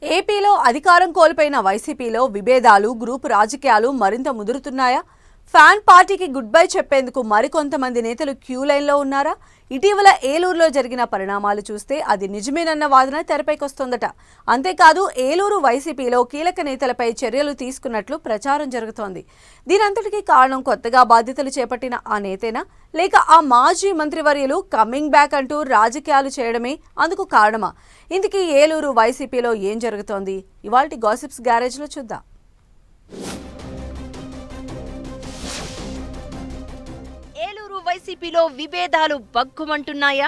ఏపీలో అధికారం కోల్పోయిన వైసీపీలో విభేదాలు, గ్రూపు రాజకీయాలు మరింత ముదురుతున్నాయా? ఫ్యాన్ పార్టీకి గుడ్ బై చెప్పేందుకు మరికొంతమంది నేతలు క్యూ లైన్లో ఉన్నారా? ఇటీవల ఏలూరులో జరిగిన పరిణామాలు చూస్తే అది నిజమేనన్న వాదన తెరపైకొస్తోందట. అంతేకాదు ఏలూరు వైసీపీలో కీలక నేతలపై చర్యలు తీసుకున్నట్లు ప్రచారం జరుగుతోంది. దీనంతటికీ కారణం కొత్తగా బాధ్యతలు చేపట్టిన ఆ నేతేనా, లేక ఆ మాజీ మంత్రివర్యులు కమింగ్ బ్యాక్ అంటూ రాజకీయాలు చేయడమే అందుకు కారణమా? ఇందుకీ ఏలూరు వైసీపీలో ఏం జరుగుతోంది? ఇవాల్టి గాసిప్స్ గ్యారేజ్లో చూద్దాం. ఏలూరు వైసీపీలో విభేదాలు బగ్గుమంటున్నాయా?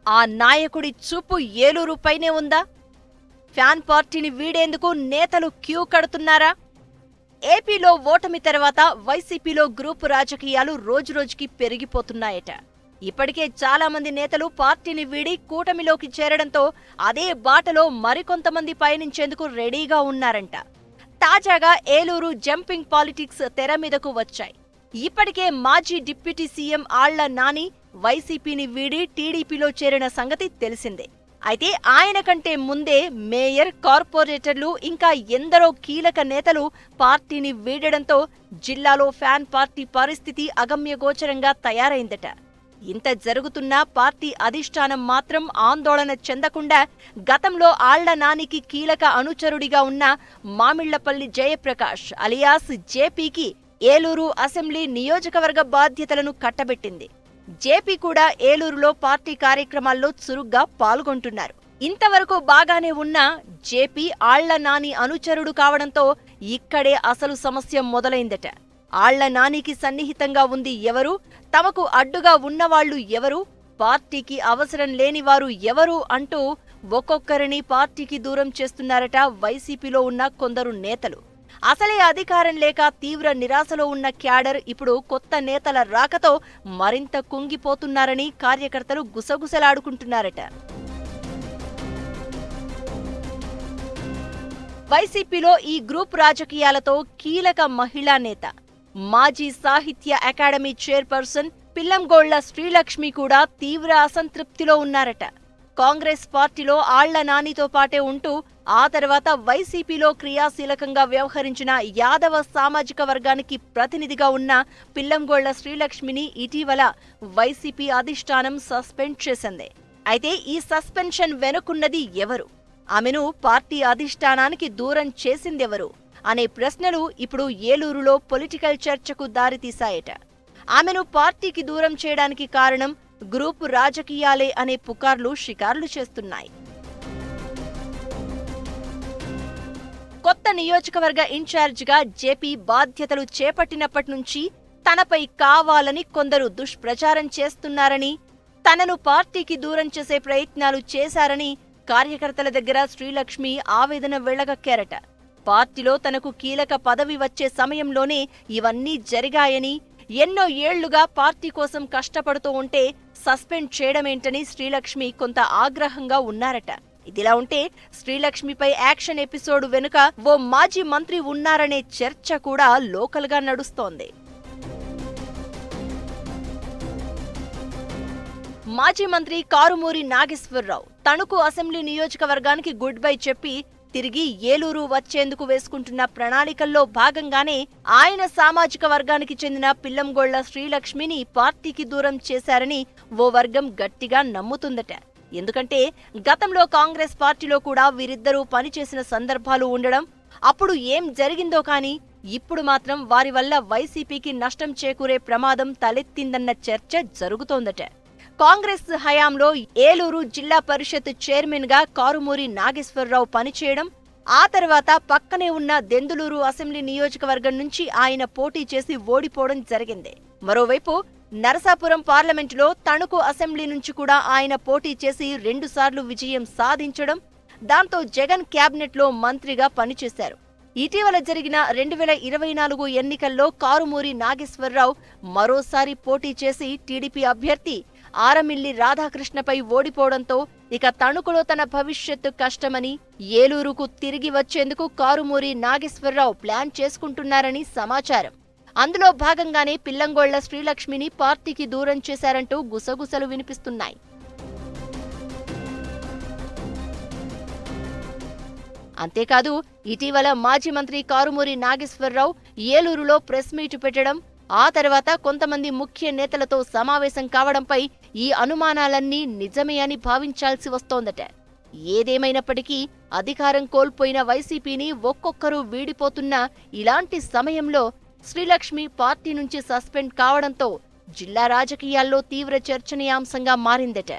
ఆ నాయకుడి చూపు ఏలూరు పైనే ఉందా? ఫ్యాన్ పార్టీని వీడేందుకు నేతలు క్యూ కడుతున్నారా? ఏపీలో ఓటమి తర్వాత వైసీపీలో గ్రూపు రాజకీయాలు రోజురోజుకి పెరిగిపోతున్నాయట. ఇప్పటికే చాలా మంది నేతలు పార్టీని వీడి కూటమిలోకి చేరడంతో అదే బాటలో మరికొంతమంది పయనించేందుకు రెడీగా ఉన్నారంట. తాజాగా ఏలూరు జంపింగ్ పాలిటిక్స్ తెర మీదకు వచ్చాయి. ఇప్పటికే మాజీ డిప్యూటీ సీఎం ఆళ్ల నాని వైసీపీని వీడి టీడీపీలో చేరిన సంగతి తెలిసిందే. అయితే ఆయన కంటే ముందే మేయర్, కార్పొరేటర్లు ఇంకా ఎందరో కీలక నేతలు పార్టీని వీడడంతో జిల్లాలో ఫ్యాన్ పార్టీ పరిస్థితి అగమ్యగోచరంగా తయారైందట. ఇంత జరుగుతున్నా పార్టీ అధిష్టానం మాత్రం ఆందోళన చెందకుండా గతంలో ఆళ్ల నానికి కీలక అనుచరుడిగా ఉన్న మామిళ్లపల్లి జయప్రకాష్ అలియాస్ జేపీకి ఏలూరు అసెంబ్లీ నియోజకవర్గ బాధ్యతలను కట్టబెట్టింది. జేపీ కూడా ఏలూరులో పార్టీ కార్యక్రమాల్లో చురుగ్గా పాల్గొంటున్నారు. ఇంతవరకు బాగానే ఉన్న జేపీ ఆళ్ల నాని అనుచరుడు కావడంతో ఇక్కడే అసలు సమస్య మొదలైందట. ఆళ్ల నానికి సన్నిహితంగా ఉంది ఎవరు, తమకు అడ్డుగా ఉన్నవాళ్లు ఎవరు, పార్టీకి అవసరం లేనివారు ఎవరు అంటూ ఒక్కొక్కరిని పార్టీకి దూరం చేస్తున్నారట వైసీపీలో ఉన్న కొందరు నేతలు. అసలే అధికారం లేక తీవ్ర నిరాశలో ఉన్న క్యాడర్ ఇప్పుడు కొత్త నేతల రాకతో మరింత కుంగిపోతున్నారని కార్యకర్తలు గుసగుసలాడుకుంటున్నారట. వైసీపీలో ఈ గ్రూప్ రాజకీయాలతో కీలక మహిళా నేత, మాజీ సాహిత్య అకాడమీ చైర్పర్సన్ పిల్లంగోళ్ల శ్రీలక్ష్మి కూడా తీవ్ర అసంతృప్తిలో ఉన్నారట. కాంగ్రెస్ పార్టీలో ఆళ్ల నానితో పాటే ఉంటూ ఆ తర్వాత వైసీపీలో క్రియాశీలకంగా వ్యవహరించిన యాదవ సామాజిక వర్గానికి ప్రతినిధిగా ఉన్న పిల్లంగోళ్ల శ్రీలక్ష్మిని ఇటీవల వైసీపీ అధిష్టానం సస్పెండ్ చేసింది. అయితే ఈ సస్పెన్షన్ వెనుకున్నది ఎవరు, ఆమెను పార్టీ అధిష్టానానికి దూరం చేసిందెవరు అనే ప్రశ్నలు ఇప్పుడు ఏలూరులో పొలిటికల్ చర్చకు దారితీశాయట. ఆమెను పార్టీకి దూరం చేయడానికి కారణం గ్రూపు రాజకీయాలే అనే పుకార్లు షికార్లు చేస్తున్నాయి. కొత్త నియోజకవర్గ ఇన్ఛార్జిగా జేపీ బాధ్యతలు చేపట్టినప్పటి నుంచి తనపై కావాలని కొందరు దుష్ప్రచారం చేస్తున్నారని, తనను పార్టీకి దూరం చేసే ప్రయత్నాలు చేశారని కార్యకర్తల దగ్గర శ్రీలక్ష్మి ఆవేదన వెళ్లగక్కారట. పార్టీలో తనకు కీలక పదవి వచ్చే సమయంలోనే ఇవన్నీ జరిగాయని, ఎన్నో ఏళ్లుగా పార్టీ కోసం కష్టపడుతూ ఉంటే సస్పెండ్ చేయడమేంటని శ్రీలక్ష్మి కొంత ఆగ్రహంగా ఉన్నారట. ఇదిలా ఉంటే శ్రీలక్ష్మిపై యాక్షన్ ఎపిసోడ్ వెనుక ఓ మాజీ మంత్రి ఉన్నారనే చర్చ కూడా లోకల్గా నడుస్తోంది. మాజీ మంత్రి కారుమూరి నాగేశ్వరరావు తణుకు అసెంబ్లీ నియోజకవర్గానికి గుడ్ బై చెప్పి తిరిగి ఏలూరు వచ్చేందుకు వేసుకుంటున్న ప్రణాళికల్లో భాగంగానే ఆయన సామాజిక వర్గానికి చెందిన పిల్లంగోళ్ల శ్రీలక్ష్మిని పార్టీకి దూరం చేశారని ఓ వర్గం గట్టిగా నమ్ముతుందట. ఎందుకంటే గతంలో కాంగ్రెస్ పార్టీలో కూడా వీరిద్దరూ పనిచేసిన సందర్భాలు ఉండడం, అప్పుడు ఏం జరిగిందో కానీ ఇప్పుడు మాత్రం వారి వల్ల వైసీపీకి నష్టం చేకూరే ప్రమాదం తలెత్తిందన్న చర్చ జరుగుతోందట. కాంగ్రెస్ హయాంలో ఏలూరు జిల్లా పరిషత్ చైర్మన్ గా కారుమూరి నాగేశ్వరరావు పనిచేయడం, ఆ తర్వాత పక్కనే ఉన్న దెందులూరు అసెంబ్లీ నియోజకవర్గం నుంచి ఆయన పోటీ చేసి ఓడిపోవడం జరిగింది. మరోవైపు నరసాపురం పార్లమెంటులో తణుకు అసెంబ్లీ నుంచి కూడా ఆయన పోటీ చేసి 2 సార్లు విజయం సాధించడం, దాంతో జగన్ క్యాబినెట్లో మంత్రిగా పనిచేశారు. ఇటీవల జరిగిన 2024 ఎన్నికల్లో కారుమూరి నాగేశ్వరరావు మరోసారి పోటీ చేసి టీడీపీ అభ్యర్థి ఆరమిల్లి రాధాకృష్ణపై ఓడిపోవడంతో ఇక తణుకులో తన భవిష్యత్తు కష్టమని, ఏలూరుకు తిరిగి వచ్చేందుకు కారుమూరి నాగేశ్వరరావు ప్లాన్ చేసుకుంటున్నారని సమాచారం. అందులో భాగంగానే పిల్లంగోళ్ల శ్రీలక్ష్మిని పార్టీకి దూరం చేశారంటూ గుసగుసలు వినిపిస్తున్నాయి. అంతేకాదు ఇటీవల మాజీ మంత్రి కారుమూరి నాగేశ్వరరావు ఏలూరులో ప్రెస్ మీట్ పెట్టడం, ఆ తర్వాత కొంతమంది ముఖ్య నేతలతో సమావేశం కావడంపై ఈ అనుమానాలన్నీ నిజమే అని భావించాల్సి వస్తోందట. ఏదేమైనప్పటికీ అధికారం కోల్పోయిన వైసీపీని ఒక్కొక్కరు వీడిపోతున్నా ఇలాంటి సమయంలో శ్రీలక్ష్మి పార్టీ నుంచి సస్పెండ్ కావడంతో జిల్లా రాజకీయాల్లో తీవ్ర చర్చనీయాంశంగా మారిందట.